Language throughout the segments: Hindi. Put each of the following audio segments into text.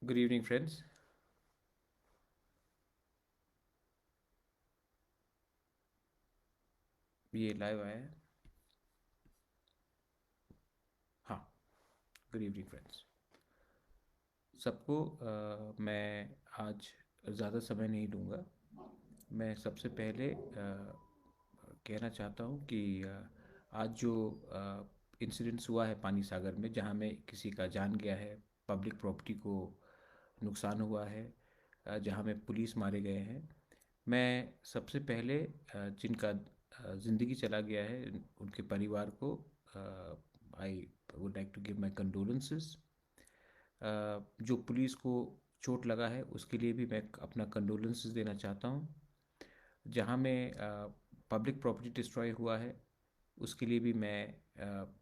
Good evening friends. ये लाइव आया है। हाँ। गुड इवनिंग फ्रेंड्स सबको। मैं आज ज़्यादा समय नहीं लूँगा। मैं सबसे पहले कहना चाहता हूँ कि आज जो इंसिडेंट्स हुआ है पानी सागर में, जहाँ में किसी का जान गया है, पब्लिक प्रॉपर्टी को नुकसान हुआ है, जहाँ में पुलिस मारे गए हैं। मैं सबसे पहले जिनका ज़िंदगी चला गया है उनके परिवार को I would like to give my condolences. जो पुलिस को चोट लगा है उसके लिए भी मैं अपना कंडोलेंसेस देना चाहता हूँ। जहाँ में पब्लिक प्रॉपर्टी डिस्ट्रॉय हुआ है उसके लिए भी मैं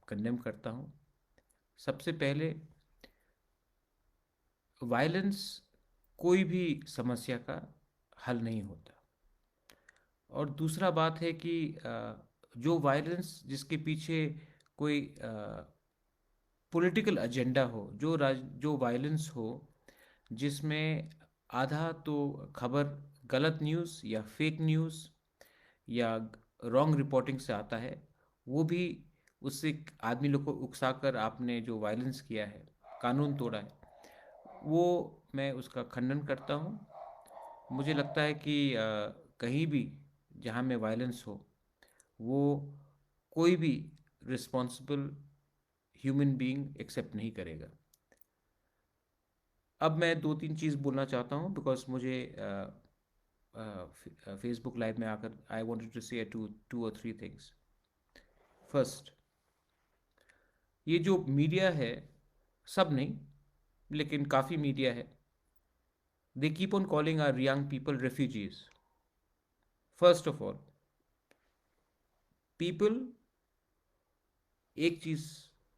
कंडेम करता हूँ। सबसे पहले, वायलेंस कोई भी समस्या का हल नहीं होता। और दूसरा बात है कि जो वायलेंस जिसके पीछे कोई पॉलिटिकल एजेंडा हो, जो वायलेंस हो जिसमें आधा तो खबर गलत न्यूज़ या फेक न्यूज़ या रॉन्ग रिपोर्टिंग से आता है, वो भी उससे आदमी लोग को उकसाकर आपने जो वायलेंस किया है, कानून तोड़ा है, वो मैं उसका खंडन करता हूँ। मुझे लगता है कि कहीं भी जहाँ में वायलेंस हो, वो कोई भी रिस्पॉन्सिबल ह्यूमन बीइंग एक्सेप्ट नहीं करेगा। अब मैं दो तीन चीज़ बोलना चाहता हूँ बिकॉज मुझे फेसबुक लाइव में आकर आई वांटेड टू से टू और थ्री थिंग्स। फर्स्ट, ये जो मीडिया है, सब नहीं लेकिन काफ़ी मीडिया है, they keep on calling our young people refugees. First of all, people, एक चीज़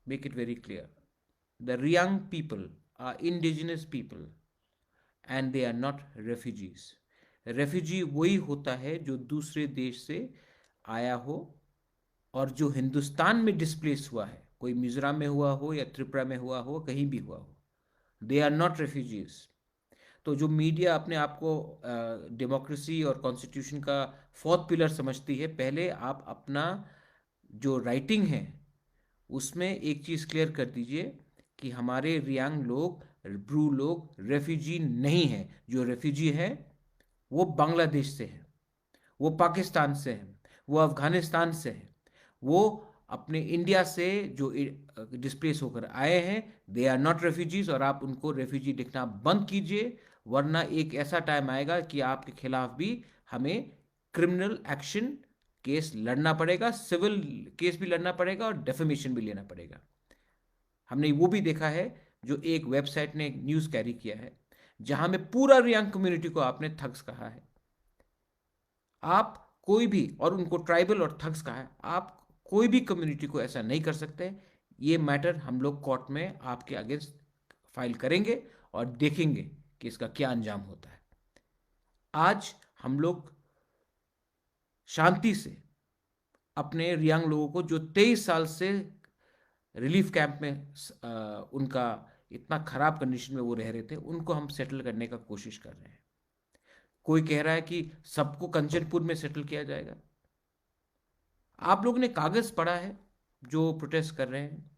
make it very clear, the young people are indigenous people and they are not refugees. Refugee वही होता है जो दूसरे देश से आया हो और जो हिंदुस्तान में डिस्प्लेस हुआ है, कोई मिजोरम में हुआ हो या त्रिपुरा में हुआ हो, कहीं भी हुआ हो, दे आर नॉट रेफ्यूजीज। तो जो मीडिया अपने आप को डेमोक्रेसी और कॉन्स्टिट्यूशन का फोर्थ पिलर समझती है, पहले आप अपना जो राइटिंग है उसमें एक चीज़ क्लियर कर दीजिए कि हमारे रियांग लोग, ब्रू लोग रेफ्यूजी नहीं हैं। जो रेफ्यूजी है वो बांग्लादेश से है, वो पाकिस्तान से है, वो अफगानिस्तान से है, वो अपने इंडिया से जो डिस्प्लेस होकर आए हैं, दे आर नॉट रेफ्यूजीज। और आप उनको रेफ्यूजी लिखना बंद कीजिए, वरना एक ऐसा टाइम आएगा कि आपके खिलाफ भी हमें क्रिमिनल एक्शन केस लड़ना पड़ेगा, सिविल केस भी लड़ना पड़ेगा और डेफेमेशन भी लेना पड़ेगा। हमने वो भी देखा है, जो एक वेबसाइट ने एक न्यूज़ कैरी किया है जहां में पूरा रियांग कम्युनिटी को आपने थग्स कहा है। आप कोई भी, और उनको ट्राइबल और थग्स कहा है, आप कोई भी कम्युनिटी को ऐसा नहीं कर सकते। ये मैटर हम लोग कोर्ट में आपके अगेंस्ट फाइल करेंगे और देखेंगे कि इसका क्या अंजाम होता है। आज हम लोग शांति से अपने रियांग लोगों को, जो 23 साल से रिलीफ कैंप में उनका इतना खराब कंडीशन में वो रह रहे थे, उनको हम सेटल करने का कोशिश कर रहे हैं। कोई कह रहा है कि सबको कंचनपुर में सेटल किया जाएगा। आप लोग ने कागज पढ़ा है जो प्रोटेस्ट कर रहे हैं?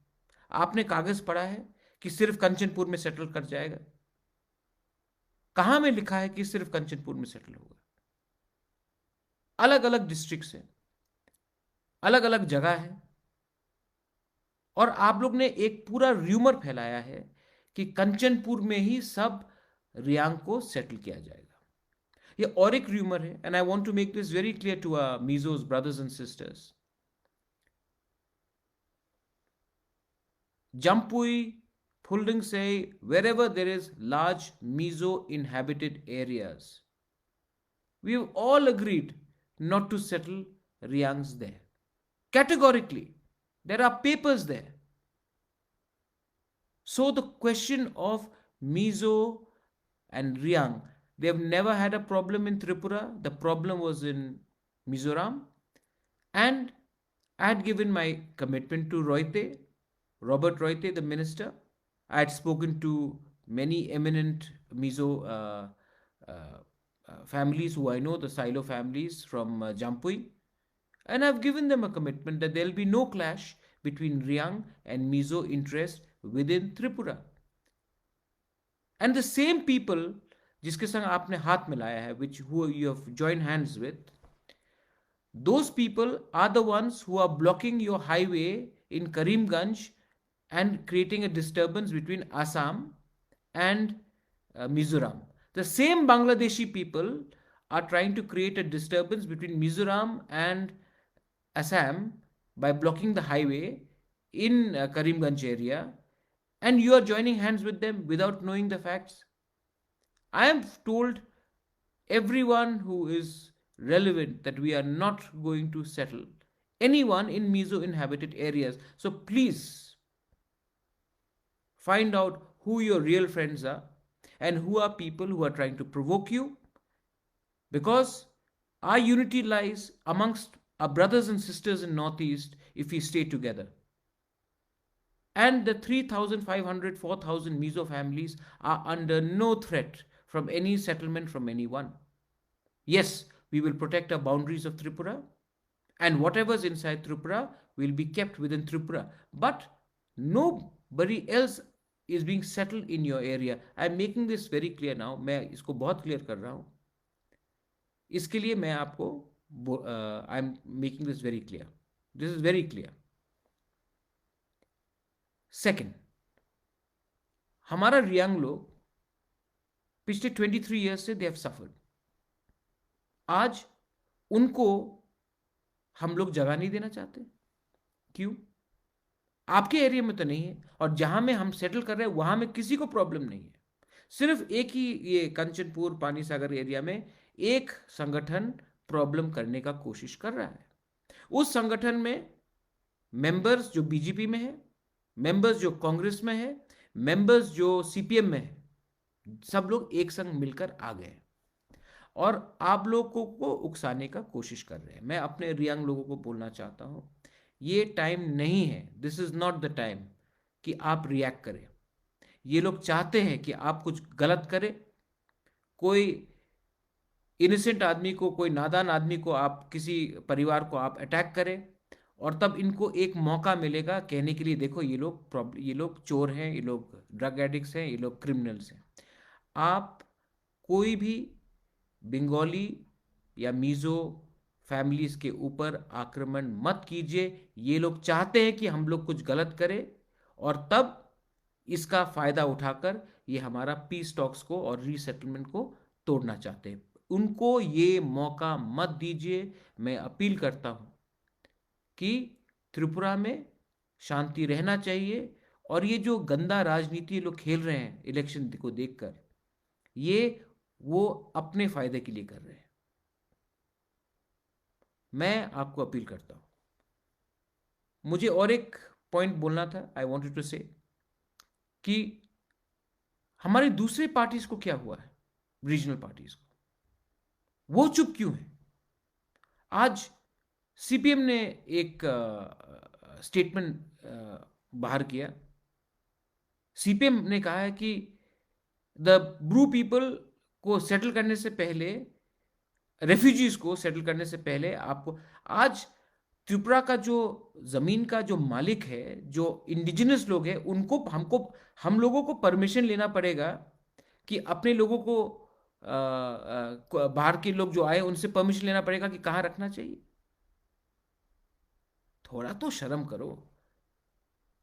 आपने कागज पढ़ा है कि सिर्फ कंचनपुर में सेटल कर जाएगा? कहां में लिखा है कि सिर्फ कंचनपुर में सेटल होगा? अलग अलग डिस्ट्रिक्ट है, अलग अलग जगह है, और आप लोग ने एक पूरा र्यूमर फैलाया है कि कंचनपुर में ही सब रियांग को सेटल किया जाएगा। ये और एक र्यूमर है, and I want to make this very clear to our Mizos brothers and sisters. Jampui, Phulding say wherever there is large Mizo inhabited areas, we've all agreed not to settle Riangs there. Categorically, there are papers there. So the question of Mizo and Riang, they've never had a problem in Tripura. The problem was in Mizoram. And I had given my commitment to Roite, Robert Roite, the minister. I had spoken to many eminent Mizo families who I know, the Silo families from Jampui, and I've given them a commitment that there'll be no clash between Riang and Mizo interest within Tripura. And the same people जिसके संग आपने हाथ मिलाया है, which who you have joined hands with, those people are the ones who are blocking your highway in Karimganj and creating a disturbance between Assam and Mizoram. The same Bangladeshi people are trying to create a disturbance between Mizoram and Assam by blocking the highway in Karimganj area, and you are joining hands with them without knowing the facts. I am told everyone who is relevant that we are not going to settle anyone in Mizo inhabited areas. So please find out who your real friends are and who are people who are trying to provoke you, because our unity lies amongst our brothers and sisters in Northeast if we stay together. And the 3,500, 4,000 Mizo families are under no threat from any settlement from anyone. Yes, we will protect our boundaries of Tripura, and whatever's inside Tripura will be kept within Tripura. But nobody else is being settled in your area. I am making this very clear now. मैं इसको बहुत clear कर रहा हूँ. इसके लिए मैं आपको I am making this very clear. This is very clear. Second, हमारा रियांग लोग पिछले 23 years से they have suffered. आज उनको हम लोग जगह नहीं देना चाहते. क्यों? आपके एरिया में तो नहीं है, और जहां में हम सेटल कर रहे हैं वहां में किसी को प्रॉब्लम नहीं है. सिर्फ एक ही ये कंचनपुर पानी सागर एरिया में एक संगठन प्रॉब्लम करने का कोशिश कर रहा है. उस संगठन में मेंबर्स जो बीजेपी में है, मेंबर्स जो कांग्रेस में है, मेंबर्स जो सीपीएम में है, सब लोग एक संग मिलकर आ गए और आप लोगों को उकसाने का कोशिश कर रहे हैं. मैं अपने रियांग लोगों को बोलना चाहता हूं, ये टाइम नहीं है, this is not the time कि आप रिएक्ट करें. ये लोग चाहते हैं कि आप कुछ गलत करें, कोई इनोसेंट आदमी को, कोई नादान आदमी को, आप किसी परिवार को आप अटैक करें, और तब इनको एक मौका मिलेगा कहने के लिए देखो ये लोग चोर हैं, ये लोग ड्रग एडिक्ट्स हैं, ये लोग क्रिमिनल्स हैं. आप कोई भी बंगाली या मिजो फैमिलीज के ऊपर आक्रमण मत कीजिए. ये लोग चाहते हैं कि हम लोग कुछ गलत करें और तब इसका फायदा उठाकर ये हमारा पीस टॉक्स को और रीसेटलमेंट को तोड़ना चाहते हैं. उनको ये मौका मत दीजिए. मैं अपील करता हूं कि त्रिपुरा में शांति रहना चाहिए, और ये जो गंदा राजनीति लोग खेल रहे हैं इलेक्शन को देखकर, ये वो अपने फायदे के लिए कर रहे हैं. मैं आपको अपील करता हूं. मुझे और एक पॉइंट बोलना था. आई वांटेड टू से कि हमारे दूसरे पार्टीज को क्या हुआ है, रीजनल पार्टीज को, वो चुप क्यों है? आज सीपीएम ने एक स्टेटमेंट बाहर किया. सीपीएम ने कहा है कि द ब्रू पीपल को सेटल करने से पहले, रेफ्यूजीज को सेटल करने से पहले आपको, आज त्रिपुरा का जो जमीन का जो मालिक है, जो इंडिजिनस लोग हैं, उनको हम लोगों को परमिशन लेना पड़ेगा कि अपने लोगों को बाहर के लोग जो आए उनसे परमिशन लेना पड़ेगा कि कहाँ रखना चाहिए. थोड़ा तो शर्म करो.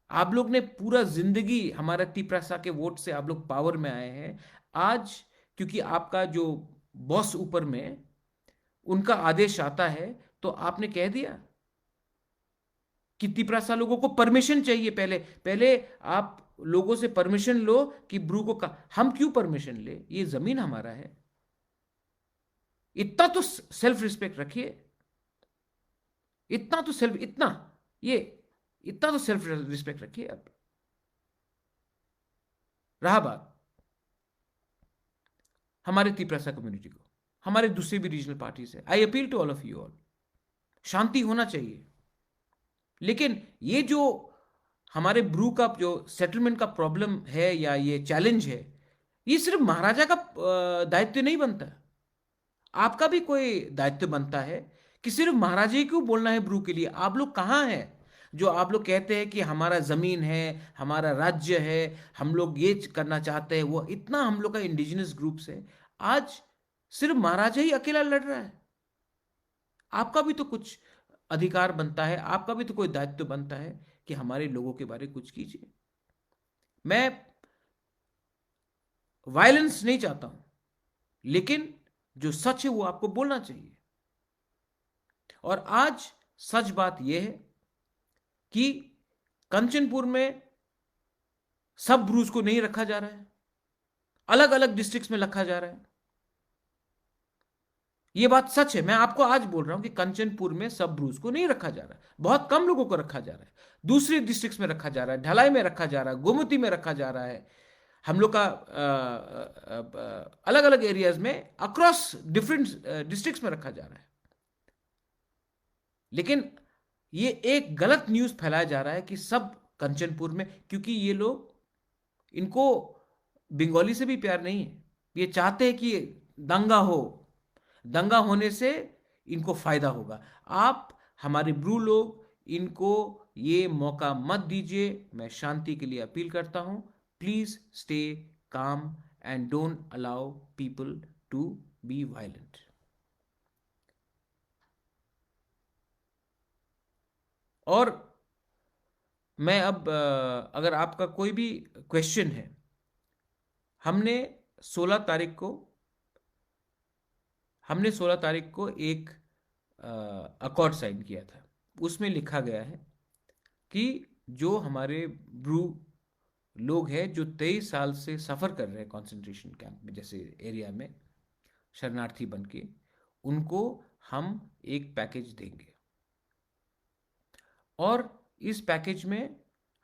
आप लोग ने पूरा जिंदगी, हमारा तिपरासा के वोट से आप लोग पावर में आए हैं. आज क्योंकि आपका जो बॉस ऊपर में उनका आदेश आता है, तो आपने कह दिया कि तिपरासा लोगों को परमिशन चाहिए. पहले आप लोगों से परमिशन लो कि ब्रू को हम क्यों परमिशन ले? ये जमीन हमारा है. इतना तो सेल्फ रिस्पेक्ट रखिए. इतना तो सेल्फ रिस्पेक्ट रखिए आप. रहा बात हमारे तिपरासा कम्युनिटी को, हमारे दूसरे भी रीजनल पार्टीज है, I appeal to all of you all, शांति होना चाहिए. लेकिन ये जो हमारे ब्रू का जो सेटलमेंट का प्रॉब्लम है या ये चैलेंज है, ये सिर्फ महाराजा का दायित्व नहीं बनता, आपका भी कोई दायित्व बनता है कि सिर्फ महाराजा ही क्यों बोलना है ब्रू के लिए। आप लोग कहाँ हैं जो आप लोग कहते हैं कि हमारा जमीन है, हमारा राज्य है, हम लोग ये करना चाहते हैं, वो इतना हम लोग का इंडिजिनस ग्रुप्स है। आज सिर्फ महाराजा ही अकेला लड़ रहा है। आपका भी तो कुछ अधिकार बनता है, आपका भी तो कोई दायित्व बनता है कि हमारे लोगों के बारे में कुछ कीजिए। मैं वायलेंस नहीं चाहता हूं, लेकिन जो सच है वो आपको बोलना चाहिए। और आज सच बात यह है कि कंचनपुर में सब ब्रूज को नहीं रखा जा रहा है, अलग अलग डिस्ट्रिक्ट्स में रखा जा रहा है। यह बात सच है, मैं आपको आज बोल रहा हूं कि कंचनपुर में सब ब्रूज को नहीं रखा जा रहा है, बहुत कम लोगों को रखा जा रहा है। दूसरे डिस्ट्रिक्ट्स में रखा जा रहा है, ढलाई में रखा जा रहा है, गोमती में रखा जा रहा है, हम लोग का अलग अलग एरियाज में अक्रॉस डिफरेंट डिस्ट्रिक्ट्स में रखा जा रहा है। लेकिन ये एक गलत न्यूज फैलाया जा रहा है कि सब कंचनपुर में, क्योंकि ये लोग, इनको बंगाली से भी प्यार नहीं है। ये चाहते हैं कि दंगा हो, दंगा होने से इनको फायदा होगा। आप हमारे ब्रू लोग, इनको ये मौका मत दीजिए। मैं शांति के लिए अपील करता हूं, please stay calm and don't allow people to be violent. और मैं अब अगर आपका कोई भी क्वेश्चन है, हमने 16 तारीख को हमने 16 तारीख को एक अकॉर्ड साइन किया था। उसमें लिखा गया है कि जो हमारे ब्रू लोग हैं जो 23 साल से सफ़र कर रहे हैं कंसंट्रेशन कैंप में जैसे एरिया में शरणार्थी बन के, उनको हम एक पैकेज देंगे। और इस पैकेज में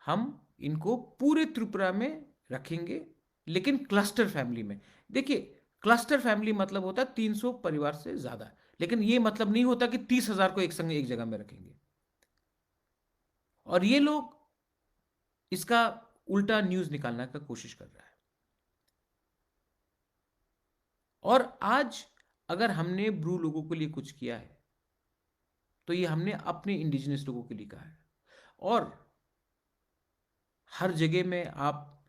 हम इनको पूरे त्रिपुरा में रखेंगे, लेकिन क्लस्टर फैमिली में। देखिए, क्लस्टर फैमिली मतलब होता है 300 परिवार से ज्यादा, लेकिन ये मतलब नहीं होता कि 30,000 को एक संग एक जगह में रखेंगे। और ये लोग इसका उल्टा न्यूज निकालने का कोशिश कर रहा है। और आज अगर हमने ब्रू लोगों के लिए कुछ किया है तो ये हमने अपने इंडिजिनस लोगों के लिए कहा है। और हर जगह में आप,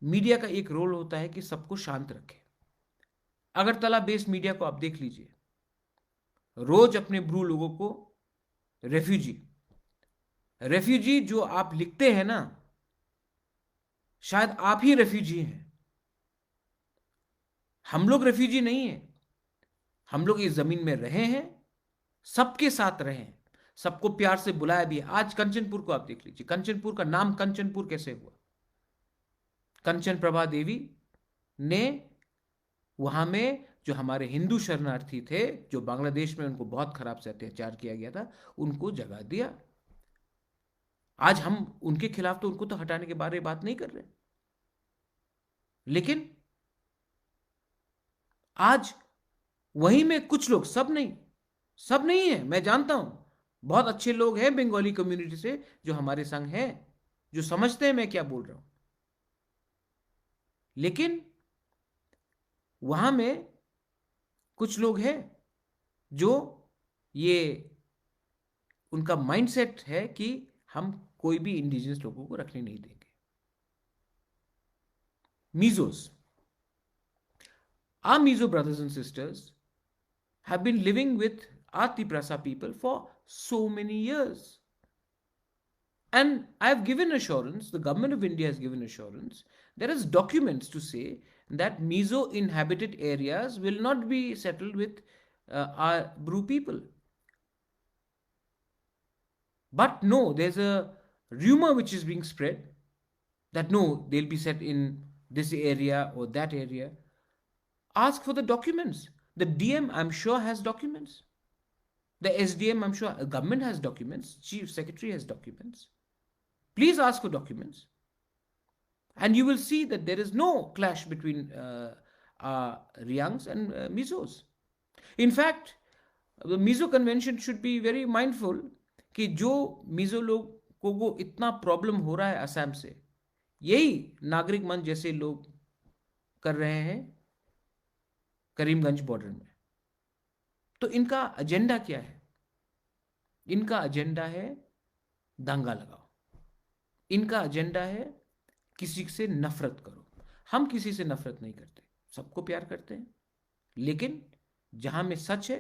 मीडिया का एक रोल होता है कि सबको शांत रखे। अगरतला बेस्ड मीडिया को आप देख लीजिए, रोज अपने ब्रू लोगों को रेफ्यूजी रेफ्यूजी जो आप लिखते हैं ना, शायद आप ही रेफ्यूजी हैं। हम लोग रेफ्यूजी नहीं हैं, हम लोग इस जमीन में रहे हैं, सबके साथ रहे हैं, सबको प्यार से बुलाया भी है। आज कंचनपुर को आप देख लीजिए, कंचनपुर का नाम कंचनपुर कैसे हुआ? कंचन प्रभा देवी ने वहां में जो हमारे हिंदू शरणार्थी थे, जो बांग्लादेश में उनको बहुत खराब से अत्याचार किया गया था, उनको जगह दिया। आज हम उनके खिलाफ तो, उनको तो हटाने के बारे में बात नहीं कर रहे, लेकिन आज वहीं में कुछ लोग, सब नहीं है, मैं जानता हूं बहुत अच्छे लोग हैं बंगाली कम्युनिटी से जो हमारे संग हैं, जो समझते हैं मैं क्या बोल रहा हूं, लेकिन वहां में कुछ लोग हैं जो, ये उनका माइंडसेट है कि हम कोई भी इंडिजिनस लोगों को रखने नहीं देंगे। Mizos, our Mizo brothers and sisters have been living with our Tiprasa people for so many years. And I have given assurance, the government of India has given assurance, there is documents to say that Mizo inhabited areas will not be settled with our Bru people. But no, there's a rumor which is being spread that no, they'll be set in this area or that area. Ask for the documents. The DM, I'm sure, has documents. The SDM, I'm sure, government has documents. Chief Secretary has documents. Please ask for documents. And you will see that there is no clash between Riangs and Mizos. In fact, the Mizo Convention should be very mindful कि जो मिजो लोग को इतना प्रॉब्लम हो रहा है असम से, यही नागरिक मंच जैसे लोग कर रहे हैं करीमगंज बॉर्डर में। तो इनका एजेंडा क्या है? इनका एजेंडा है दंगा लगाओ। इनका एजेंडा है किसी से नफरत करो। हम किसी से नफरत नहीं करते, सबको प्यार करते हैं, लेकिन जहां में सच है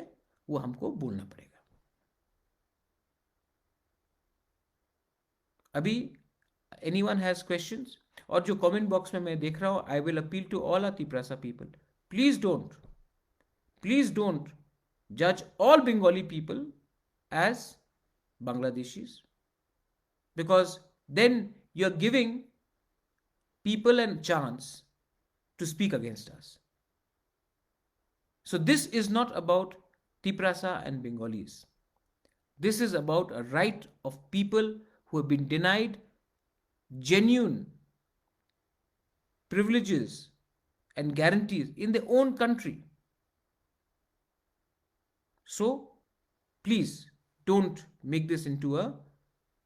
वो हमको बोलना पड़ेगा। अभी एनीवन हैज क्वेश्चंस? और जो कमेंट बॉक्स में मैं देख रहा हूं, I will appeal to all our Tiprasa people, please don't judge all Bengali people as Bangladeshis, because then you're giving people a chance to speak against us. So this is not about Tiprasa and Bengalis. This is about a right of people who have been denied genuine privileges and guarantees in their own country. So please don't make this into a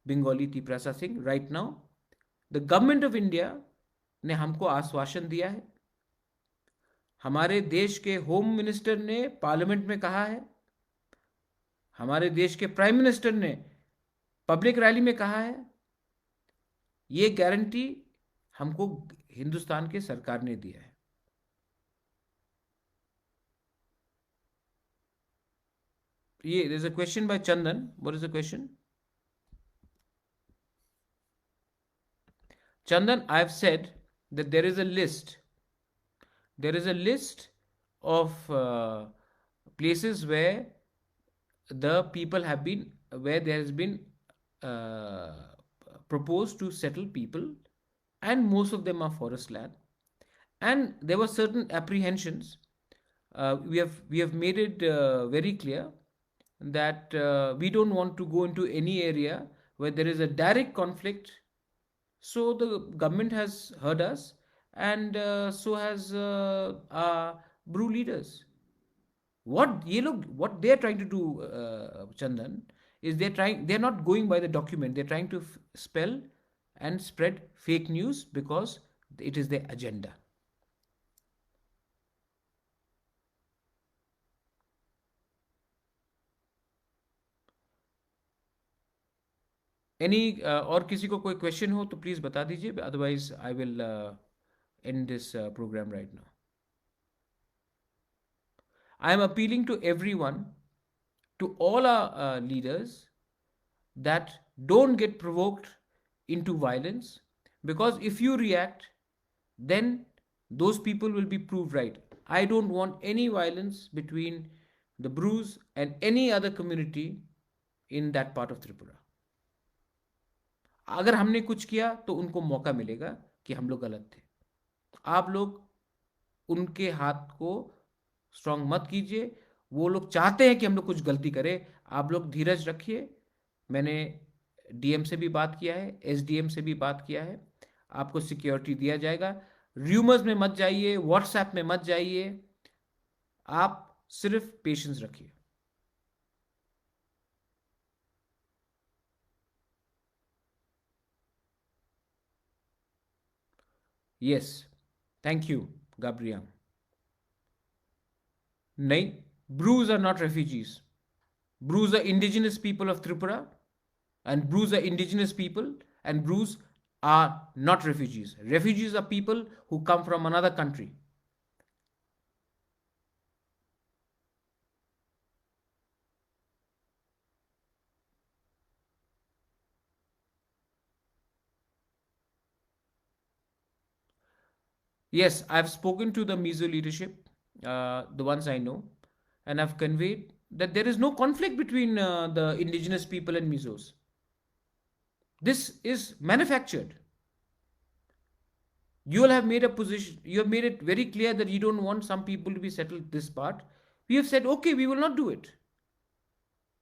Bengali Tiprasa thing right now. The government of India ने हमको आश्वासन दिया है। हमारे देश के होम मिनिस्टर ने पार्लियामेंट में कहा है, हमारे देश के प्राइम मिनिस्टर ने पब्लिक रैली में कहा है, ये गारंटी हमको हिंदुस्तान के सरकार ने दिया है। ये there is a question by Chandan. What is the question? Chandan, I've said that there is a list of places where the people have been, where there has been uh, proposed to settle people, and most of them are forest land. And there were certain apprehensions. We have made it very clear that we don't want to go into any area where there is a direct conflict. So the government has heard us, and so has our brew leaders. What they are trying to do, Chandan, is they're not going by the document. They're trying to spell and spread fake news because it is their agenda. Any और किसी को कोई क्वेश्चन हो तो प्लीज बता दीजिए, otherwise I will end this program right now. I am appealing to everyone, to all our leaders, that don't get provoked into violence, because if you react, then those people will be proved right. I don't want any violence between the Brus and any other community in that part of Tripura. अगर हमने कुछ किया तो उनको मौका मिलेगा कि हम लोग गलत थे। आप लोग उनके हाथ को स्ट्रांग मत कीजिए। वो लोग चाहते हैं कि हम लोग कुछ गलती करें। आप लोग धीरज रखिए। मैंने डीएम से भी बात किया है, एसडीएम से भी बात किया है। आपको सिक्योरिटी दिया जाएगा। र्यूमर्स में मत जाइए, व्हाट्सएप में मत जाइए। आप सिर्फ पेशेंस रखिए। यस, थैंक यू गाब्रिया। नहीं, Brus are not refugees. Brus are indigenous people of Tripura, and Brus are indigenous people, and Brus are not refugees. Refugees are people who come from another country. Yes, I've spoken to the Mizo leadership, the ones I know, and I've conveyed that there is no conflict between the indigenous people and Mizos. This is manufactured. You will have made a position, you have made it very clear that you don't want some people to be settled this part. We have said, okay, we will not do it.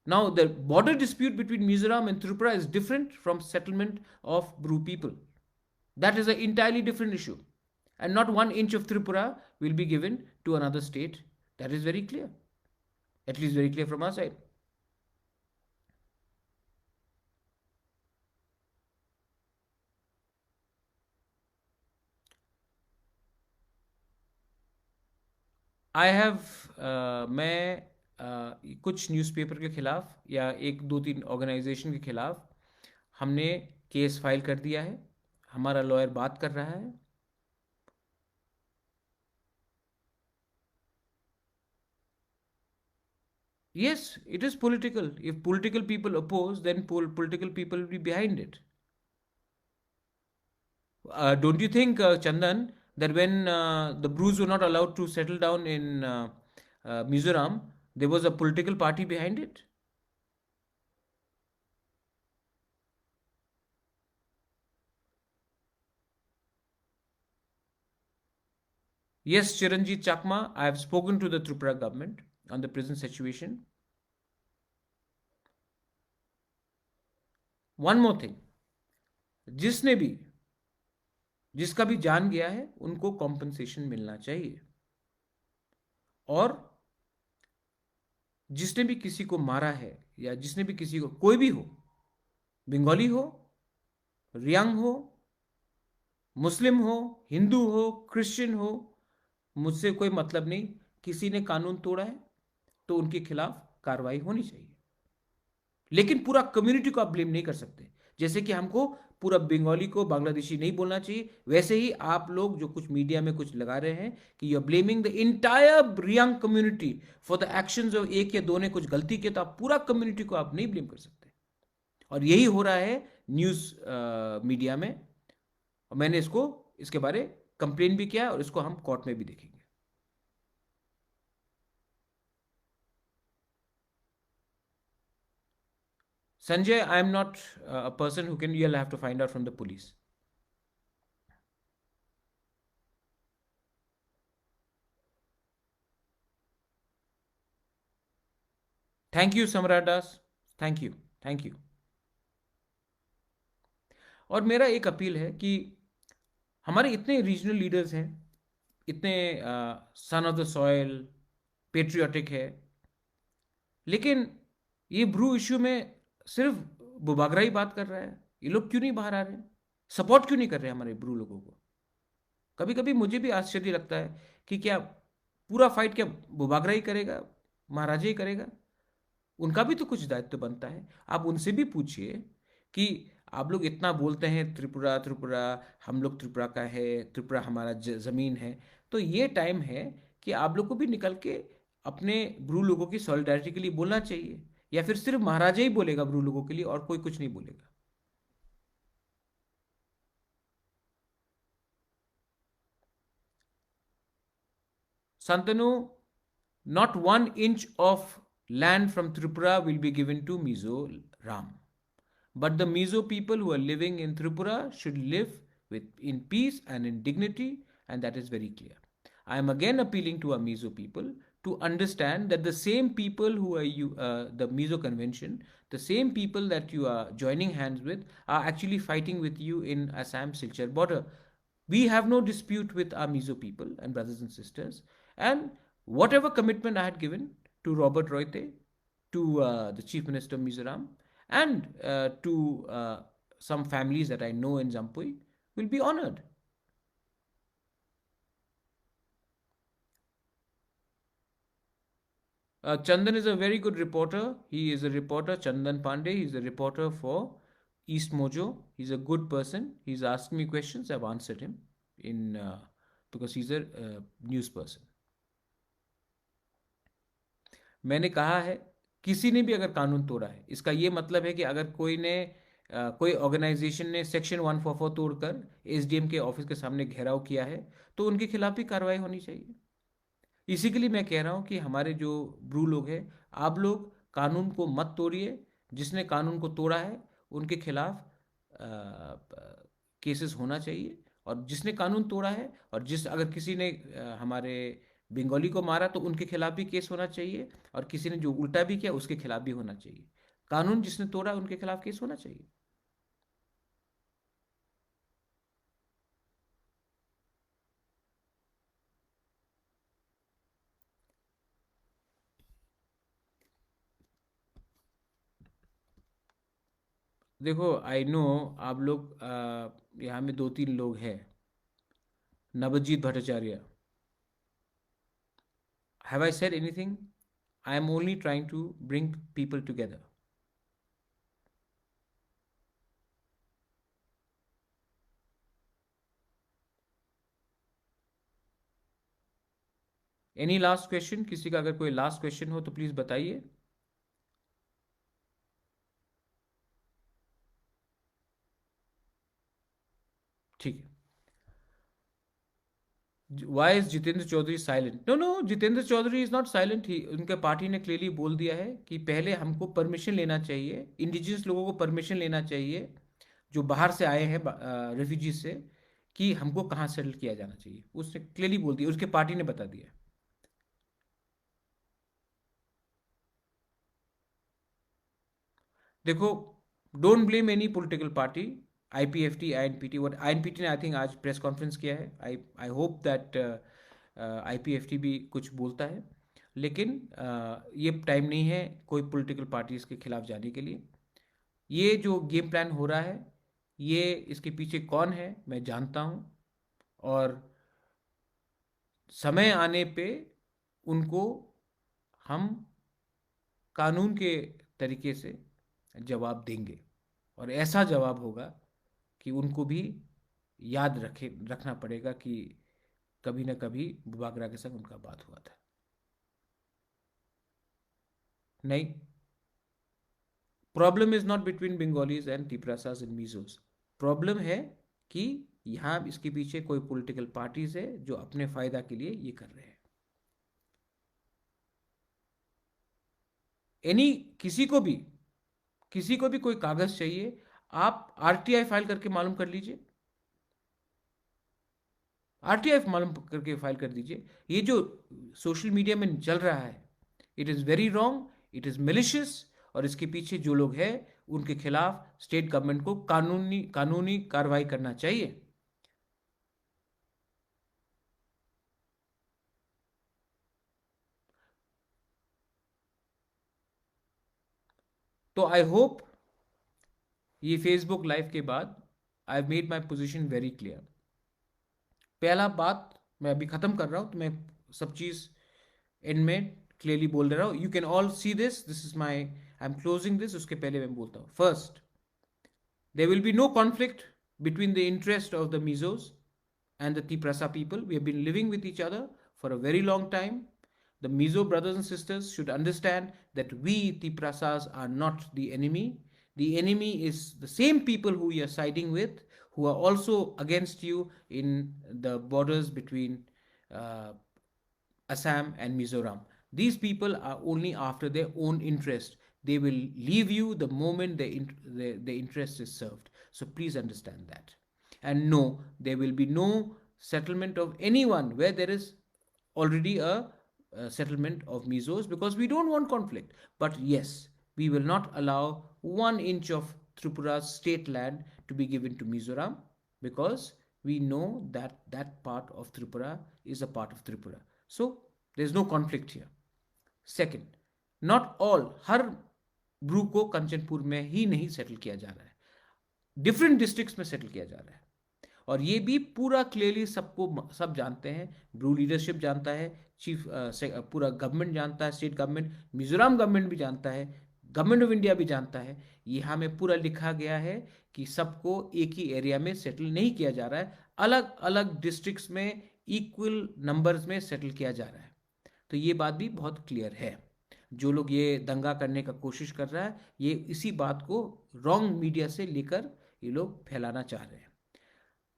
Now, the border dispute between Mizoram and Tripura is different from settlement of Bru people. That is an entirely different issue. And not 1 inch of Tripura will be given to another state. That is very clear. At least very clear from our side. I have मैं कुछ न्यूज़पेपर के खिलाफ या एक दो तीन ऑर्गेनाइजेशन के खिलाफ हमने केस फाइल कर दिया है। हमारा लॉयर बात कर रहा है। Yes, it is political. If political people oppose, then political people will be behind it. Don't you think, Chandan, that when the Brus were not allowed to settle down in Mizoram, there was a political party behind it? Yes, Chiranjit Chakma, I have spoken to the Tripura government on the prison situation. One more thing, जिसने भी जिसका भी जान गया है उनको कॉम्पनसेशन मिलना चाहिए। और जिसने भी किसी को मारा है या जिसने भी किसी को, कोई भी हो, बंगाली हो, रियांग हो, मुस्लिम हो, हिंदू हो, क्रिश्चियन हो, मुझसे कोई मतलब नहीं। किसी ने कानून तोड़ा है तो उनके खिलाफ कार्रवाई होनी चाहिए। लेकिन पूरा कम्युनिटी को आप ब्लेम नहीं कर सकते। जैसे कि हमको पूरा बंगाली को बांग्लादेशी नहीं बोलना चाहिए, वैसे ही आप लोग जो कुछ मीडिया में कुछ लगा रहे हैं कि you are blaming the entire Reang community for the actions of एक या दो ने कुछ गलती की, तो आप पूरा कम्युनिटी को आप नहीं ब्लेम कर सकते। और यही हो रहा है न्यूज मीडिया में। और मैंने इसके बारे कंप्लेन भी किया और इसको हम कोर्ट में भी देखेंगे। Sanjay, I am not a person who can, you'll have to find out from the police. Thank you सम्राट दास, थैंक यू, थैंक यू। और मेरा एक अपील है कि हमारे इतने रीजनल लीडर्स हैं, इतने son of the soil, patriotic है, लेकिन ये ब्रू इश्यू में सिर्फ बुबागरा ही बात कर रहा है। ये लोग क्यों नहीं बाहर आ रहे हैं? सपोर्ट क्यों नहीं कर रहे हैं हमारे ब्रू लोगों को? कभी कभी मुझे भी आश्चर्य लगता है कि क्या पूरा फाइट क्या बुबागरा ही करेगा, महाराजा ही करेगा? उनका भी तो कुछ दायित्व बनता है। आप उनसे भी पूछिए कि आप लोग इतना बोलते हैं त्रिपुरा त्रिपुरा, हम लोग त्रिपुरा का है, त्रिपुरा हमारा ज़मीन है। तो ये टाइम है कि आप लोग को भी निकल के अपने ब्रू लोगों की सॉलिडारिटी के लिए बोलना चाहिए। या फिर सिर्फ महाराजा ही बोलेगा ब्रू लोगों के लिए और कोई कुछ नहीं बोलेगा? Santanu, not 1 inch of land from Tripura will be given to Mizoram. But the Mizo people who are living in Tripura should live in peace and in dignity, and that is very clear. I am again appealing to our Mizo people to understand that the same people who are the Mizo convention, the same people that you are joining hands with, are actually fighting with you in Assam Silchar border. We have no dispute with our Mizo people and brothers and sisters. And whatever commitment I had given to Robert Roite, to the Chief Minister of Mizoram, and to some families that I know in Jampui, will be honored. Chandan is a very good reporter. He is a reporter, Chandan Pandey. He's a reporter for East Mojo. He's a good person. He's asked me questions. I've answered him in because he's a news person. मैंने कहा है, किसी ने भी अगर कानून तोड़ा है, इसका ये मतलब है कि अगर कोई ऑर्गेनाइजेशन ने सेक्शन 144 तोड़कर एसडीएम के ऑफिस के सामने घेराव किया है, तो उनके खिलाफ भी कार्रवाई होनी चाहिए। इसी के लिए मैं कह रहा हूँ कि हमारे जो ब्रू लोग हैं, आप लोग कानून को मत तोड़िए। जिसने कानून को तोड़ा है उनके खिलाफ केसेस होना चाहिए। और जिसने कानून तोड़ा है और अगर किसी ने हमारे बंगाली को मारा तो उनके खिलाफ भी केस होना चाहिए। और किसी ने जो उल्टा भी किया उसके खिलाफ भी होना चाहिए। कानून जिसने तोड़ा उनके खिलाफ केस होना चाहिए। देखो, आई नो आप लोग यहाँ में दो तीन लोग हैं, Navjeet Bhattacharya, Have I said anything? I am only trying to bring people together. Any last question? किसी का अगर कोई लास्ट क्वेश्चन हो तो प्लीज बताइए. ठीक है. Why is Jitendra Chaudhary silent? No no, Jitendra Chaudhary is not silent. He, उनके पार्टी ने क्लियरली बोल दिया है कि पहले हमको परमिशन लेना चाहिए, इंडिजिनस लोगों को परमिशन लेना चाहिए जो बाहर से आए हैं रेफ्यूजीज से, कि हमको कहाँ सेटल किया जाना चाहिए. उसने क्लियरली बोल दिया, उसके पार्टी ने बता दिया. देखो, don't blame any political party. IPFT, INPT, और आईएनपीटी ने आई थिंक आज प्रेस कॉन्फ्रेंस किया है. I I hope that IPFT भी कुछ बोलता है. लेकिन ये टाइम नहीं है कोई पॉलिटिकल पार्टीज के खिलाफ जाने के लिए. ये जो गेम प्लान हो रहा है, ये इसके पीछे कौन है मैं जानता हूँ. और समय आने पे उनको हम कानून के तरीके से जवाब देंगे. और ऐसा जवाब होगा कि उनको भी रखना पड़ेगा कि कभी ना कभी बुबागरा के संग उनका बात हुआ था. नहीं, problem is not between Bengalis and Tiprasas and Mizos. Problem है कि यहाँ इसके पीछे कोई पॉलिटिकल पार्टीज है जो अपने फायदा के लिए ये कर रहे हैं. एनी किसी को भी कोई कागज चाहिए, आप आरटीआई फाइल करके मालूम कर लीजिए. आरटीआई मालूम करके फाइल कर दीजिए. ये जो सोशल मीडिया में चल रहा है, it is very wrong, it is malicious. और इसके पीछे जो लोग हैं उनके खिलाफ स्टेट गवर्नमेंट को कानूनी कार्रवाई करना चाहिए. तो आई होप ये फेसबुक लाइव के बाद I made my position very clear. पहला बात मैं अभी खत्म कर रहा हूं, तो मैं सब चीज एंड में क्लियरली बोल दे रहा हूं. You can all see this is my, I am closing this. उसके पहले मैं बोलता हूं, first, there will be no conflict between the interest of the Mizos and the Tiprasa people. We have been living with each other for a very long time. The Mizo brothers and sisters should understand that we Tiprasas are not the enemy. The enemy is the same people who you are siding with, who are also against you in the borders between uh, Assam and Mizoram. These people are only after their own interest. They will leave you the moment the interest is served. So please understand that. And no, there will be no settlement of anyone where there is already a settlement of Mizos, because we don't want conflict. But yes, we will not allow 1 inch of Tripura's state land to be given to Mizoram, because we know that that part of Tripura is a part of Tripura. So there is no conflict here. Second, not all, हर ब्रू को कंचनपुर में ही नहीं सेटल किया जा रहा है, डिफरेंट डिस्ट्रिक्ट्स में सेटल किया जा रहा है. और ये भी पूरा क्लियरली सब जानते हैं. ब्रू लीडरशिप जानता है, चीफ पूरा गवर्नमेंट जानता है, स्टेट गवर्नमेंट, मिजोरम गवर्नमेंट भी जानता है, गवर्नमेंट ऑफ इंडिया भी जानता है. यहाँ में पूरा लिखा गया है कि सबको एक ही एरिया में सेटल नहीं किया जा रहा है, अलग अलग डिस्ट्रिक्ट्स में इक्वल नंबर्स में सेटल किया जा रहा है. तो ये बात भी बहुत क्लियर है. जो लोग ये दंगा करने का कोशिश कर रहा है, ये इसी बात को रॉन्ग मीडिया से लेकर ये लोग फैलाना चाह रहे हैं.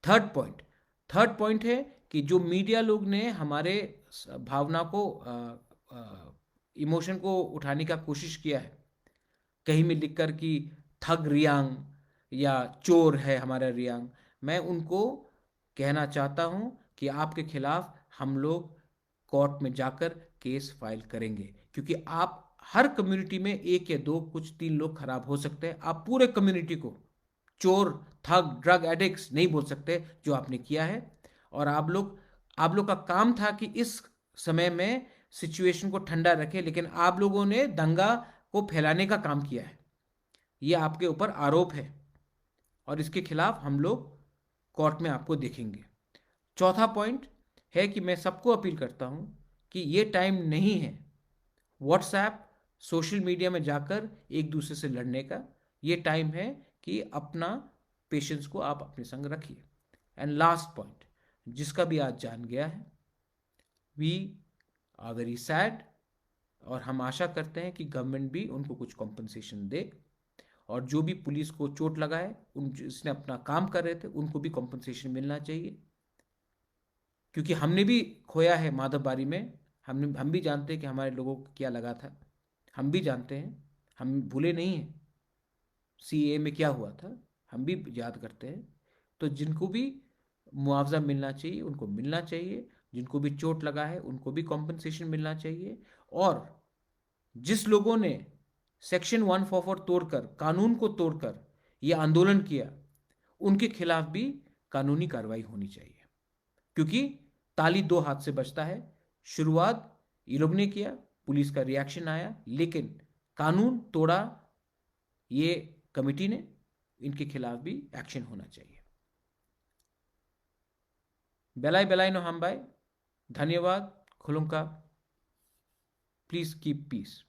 थर्ड पॉइंट है कि जो मीडिया लोग ने हमारे भावना को, इमोशन को उठाने का कोशिश किया है, कहीं में लिखकर कि थग रियांग या चोर है हमारा रियांग, मैं उनको कहना चाहता हूं कि आपके खिलाफ हम लोग कोर्ट में जाकर केस फाइल करेंगे. क्योंकि आप हर कम्युनिटी में एक या दो, कुछ 3 लोग खराब हो सकते हैं. आप पूरे कम्युनिटी को चोर, थग, ड्रग एडिक्ट्स नहीं बोल सकते, जो आपने किया है. और आप लोग का काम था कि इस समय में सिचुएशन को ठंडा रखे, लेकिन आप लोगों ने दंगा को फैलाने का काम किया है. ये आपके ऊपर आरोप है और इसके खिलाफ हम लोग कोर्ट में आपको देखेंगे. चौथा पॉइंट है कि मैं सबको अपील करता हूं कि ये टाइम नहीं है व्हाट्सएप सोशल मीडिया में जाकर एक दूसरे से लड़ने का। ये टाइम है कि अपना पेशेंस को आप अपने संग रखिए। एंड लास्ट पॉइंट, जिसका भी आज जान गया है, वी आर वेरी सैड, और हम आशा करते हैं कि गवर्नमेंट भी उनको कुछ कॉम्पनसेशन दे, और जो भी पुलिस को चोट लगा है, उन जिसने अपना काम कर रहे थे, उनको भी कॉम्पनसेशन मिलना चाहिए। क्योंकि हमने भी खोया है माधवबारी में, हम भी जानते हैं कि हमारे लोगों को क्या लगा था, हम भी जानते हैं, हम भूले नहीं हैं सीए में क्या हुआ था, हम भी याद करते हैं। तो जिनको भी मुआवजा मिलना चाहिए उनको मिलना चाहिए, जिनको भी चोट लगा है उनको भी कॉम्पनसेशन मिलना चाहिए। और जिस लोगों ने सेक्शन 144 तोड़कर, कानून को तोड़कर ये आंदोलन किया, उनके खिलाफ भी कानूनी कार्रवाई होनी चाहिए। क्योंकि ताली दो हाथ से बजता है। शुरुआत ये लोग ने किया, पुलिस का रिएक्शन आया, लेकिन कानून तोड़ा ये कमिटी ने, इनके खिलाफ भी एक्शन होना चाहिए। बेलाई बेलाई नो हम भाई, धन्यवाद, खुलुमका, प्लीज कीप पीस।